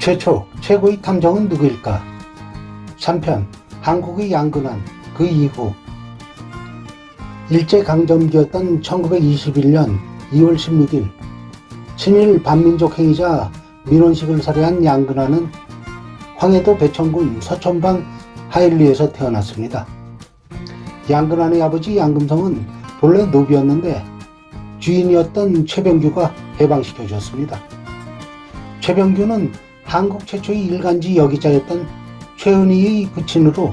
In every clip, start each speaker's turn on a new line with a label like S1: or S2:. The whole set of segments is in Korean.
S1: 최초 최고의 탐정은 누구일까? 3편 한국의 양근환 그 이후. 일제강점기였던 1921년 2월 16일 친일 반민족 행위자 민원식을 살해한 양근환은 황해도 배천군 서천방 하일리에서 태어났습니다. 양근환의 아버지 양금성은 본래 노비였는데 주인이었던 최병규가 해방시켜 주었습니다. 최병규는 한국 최초의 일간지 여기자였던 최은희의 부친으로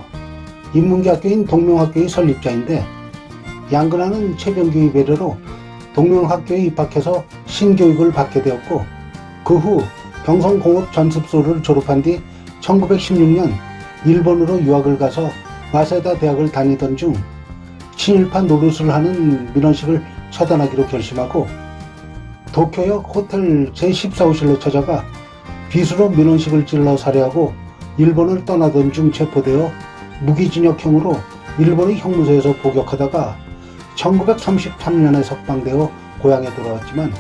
S1: 인문계학교인 동명학교의 설립자인데, 양근환은 최병규의 배려로 동명학교에 입학해서 신교육을 받게 되었고, 그 후 경성공업전습소를 졸업한 뒤 1916년 일본으로 유학을 가서 와세다 대학을 다니던 중 친일파 노릇을 하는 민원식을 처단하기로 결심하고 도쿄역 호텔 제14호실로 찾아가 비수로 민원식을 찔러 살해하고 일본을 떠나던 중 체포되어 무기징역형으로 일본의 형무소에서 복역하다가 1933년에 석방되어 고향에 돌아왔지만,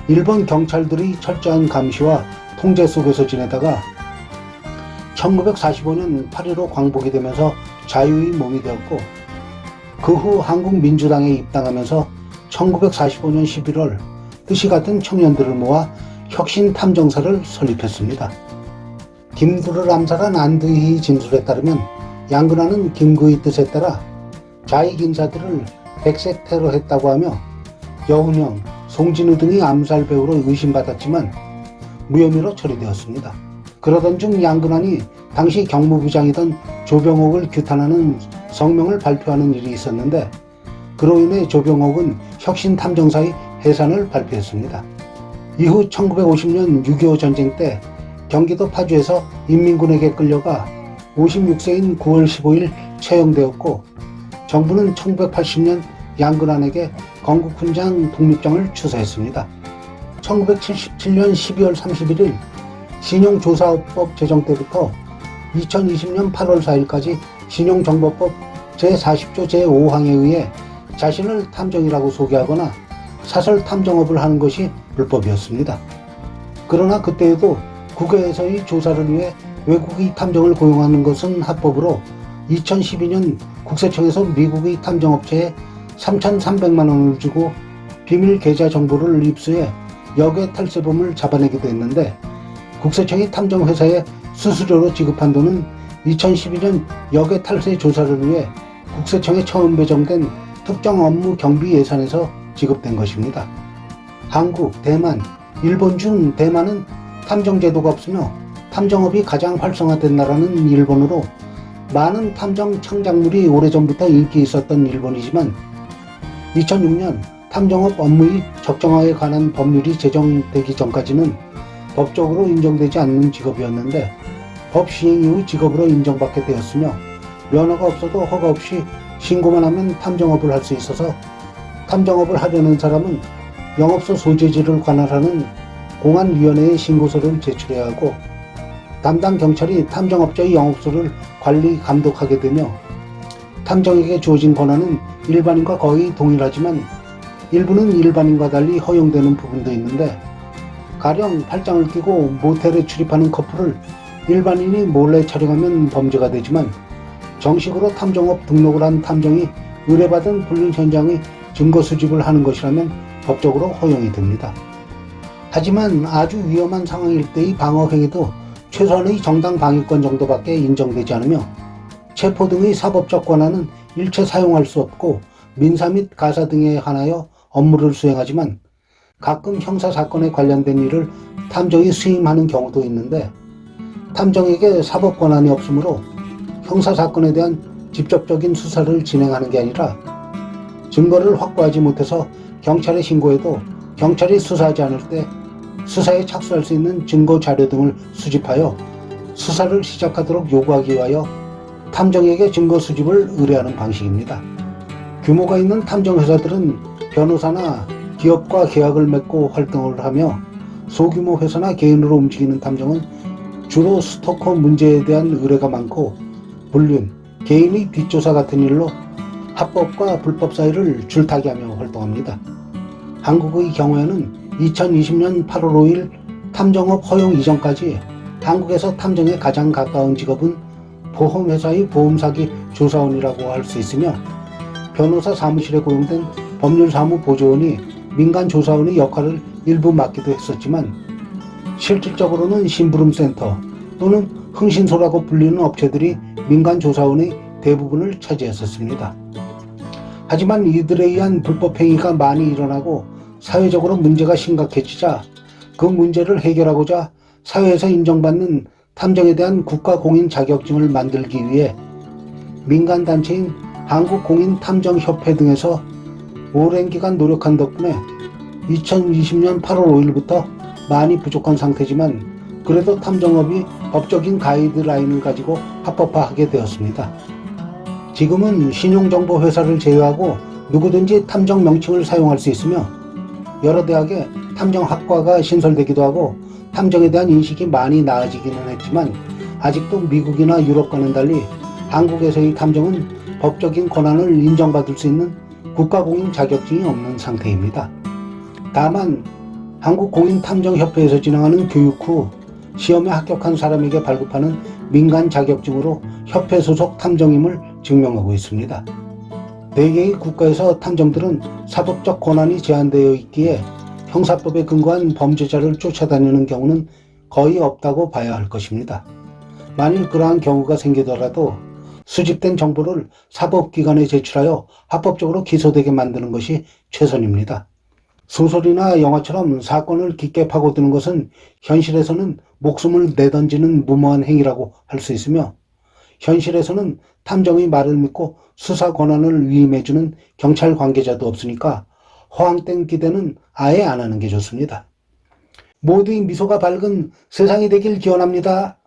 S1: 일본 경찰들의 철저한 감시와 통제 속에서 지내다가 1945년 8.15 광복이 되면서 자유의 몸이 되었고, 그 후 한국민주당에 입당하면서 1945년 11월 뜻이 같은 청년들을 모아 혁신탐정사를 설립했습니다. 김구를 암살한 안두희의 진술에 따르면 양근환은 김구의 뜻에 따라 좌익 인사들을 백색 테러했다고 하며 여운형, 송진우 등이 암살 배우로 의심받았지만 무혐의로 처리되었습니다. 그러던 중 양근환이 당시 경무부장이던 조병옥을 규탄하는 성명을 발표하는 일이 있었는데, 그로 인해 조병옥은 혁신탐정사의 해산을 발표했습니다. 이후 1950년 6.25 전쟁 때 경기도 파주에서 인민군에게 끌려가 56세인 9월 15일 처형되었고, 정부는 1980년 양근환에게 건국훈장 독립장을 추서했습니다. 1977년 12월 31일 신용조사법 제정 때부터 2020년 8월 4일까지 신용정보법 제40조 제5항에 의해 자신을 탐정이라고 소개하거나 사설 탐정업을 하는 것이 불법이었습니다. 그러나 그때에도 국외에서의 조사를 위해 외국의 탐정을 고용하는 것은 합법으로 2012년 국세청에서 미국의 탐정업체에 3,300만 원을 주고 비밀 계좌 정보를 입수해 역외 탈세범을 잡아내기도 했는데, 국세청이 탐정회사에 수수료로 지급한 돈은 2012년 역외 탈세 조사를 위해 국세청에 처음 배정된 특정 업무 경비 예산에서 지급된 것입니다. 한국, 대만, 일본 중 대만은 탐정제도가 없으며 탐정업이 가장 활성화된 나라는 일본으로 많은 탐정 창작물이 오래전부터 인기 있었던 일본이지만, 2006년 탐정업 업무의 적정화에 관한 법률이 제정되기 전까지는 법적으로 인정되지 않는 직업이었는데, 법 시행 이후 직업으로 인정받게 되었으며 면허가 없어도 허가 없이 신고만 하면 탐정업을 할 수 있어서 탐정업을 하려는 사람은 영업소 소재지를 관할하는 공안위원회에 신고서를 제출해야 하고, 담당 경찰이 탐정업자의 영업소를 관리 감독하게 되며, 탐정에게 주어진 권한은 일반인과 거의 동일하지만 일부는 일반인과 달리 허용되는 부분도 있는데, 가령 팔짱을 끼고 모텔에 출입하는 커플을 일반인이 몰래 촬영하면 범죄가 되지만, 정식으로 탐정업 등록을 한 탐정이 의뢰받은 불륜 현장의 증거 수집을 하는 것이라면 법적으로 허용이 됩니다. 하지만 아주 위험한 상황일 때의 방어 행위도 최소한의 정당 방위권 정도밖에 인정되지 않으며, 체포 등의 사법적 권한은 일체 사용할 수 없고 민사 및 가사 등에 한하여 업무를 수행하지만, 가끔 형사 사건에 관련된 일을 탐정이 수임하는 경우도 있는데, 탐정에게 사법 권한이 없으므로 형사 사건에 대한 직접적인 수사를 진행하는 게 아니라, 증거를 확보하지 못해서 경찰에 신고해도 경찰이 수사하지 않을 때 수사에 착수할 수 있는 증거 자료 등을 수집하여 수사를 시작하도록 요구하기 위하여 탐정에게 증거 수집을 의뢰하는 방식입니다. 규모가 있는 탐정 회사들은 변호사나 기업과 계약을 맺고 활동을 하며, 소규모 회사나 개인으로 움직이는 탐정은 주로 스토커 문제에 대한 의뢰가 많고 불륜, 개인의 뒷조사 같은 일로 합법과 불법 사이를 줄타기하며 활동합니다. 한국의 경우에는 2020년 8월 5일 탐정업 허용 이전까지 한국에서 탐정에 가장 가까운 직업은 보험회사의 보험사기 조사원이라고 할 수 있으며, 변호사 사무실에 고용된 법률사무보조원이 민간 조사원의 역할을 일부 맡기도 했었지만, 실질적으로는 심부름센터 또는 흥신소라고 불리는 업체들이 민간 조사원의 대부분을 차지했었습니다. 하지만 이들에 의한 불법행위가 많이 일어나고 사회적으로 문제가 심각해지자 그 문제를 해결하고자 사회에서 인정받는 탐정에 대한 국가공인 자격증을 만들기 위해 민간단체인 한국공인탐정협회 등에서 오랜 기간 노력한 덕분에 2020년 8월 5일부터 많이 부족한 상태지만 그래도 탐정업이 법적인 가이드라인을 가지고 합법화하게 되었습니다. 지금은 신용정보회사를 제외하고 누구든지 탐정 명칭을 사용할 수 있으며, 여러 대학에 탐정학과가 신설되기도 하고 탐정에 대한 인식이 많이 나아지기는 했지만, 아직도 미국이나 유럽과는 달리 한국에서의 탐정은 법적인 권한을 인정받을 수 있는 국가공인 자격증이 없는 상태입니다. 다만 한국공인탐정협회에서 진행하는 교육 후 시험에 합격한 사람에게 발급하는 민간 자격증으로 협회 소속 탐정임을 증명하고 있습니다. 4개의 국가에서 탐정들은 사법적 권한이 제한되어 있기에 형사법에 근거한 범죄자를 쫓아다니는 경우는 거의 없다고 봐야 할 것입니다. 만일 그러한 경우가 생기더라도 수집된 정보를 사법기관에 제출하여 합법적으로 기소되게 만드는 것이 최선입니다. 소설이나 영화처럼 사건을 깊게 파고드는 것은 현실에서는 목숨을 내던지는 무모한 행위라고 할 수 있으며, 현실에서는 탐정의 말을 믿고 수사 권한을 위임해주는 경찰 관계자도 없으니까 허황된 기대는 아예 안 하는 게 좋습니다. 모두의 미소가 밝은 세상이 되길 기원합니다.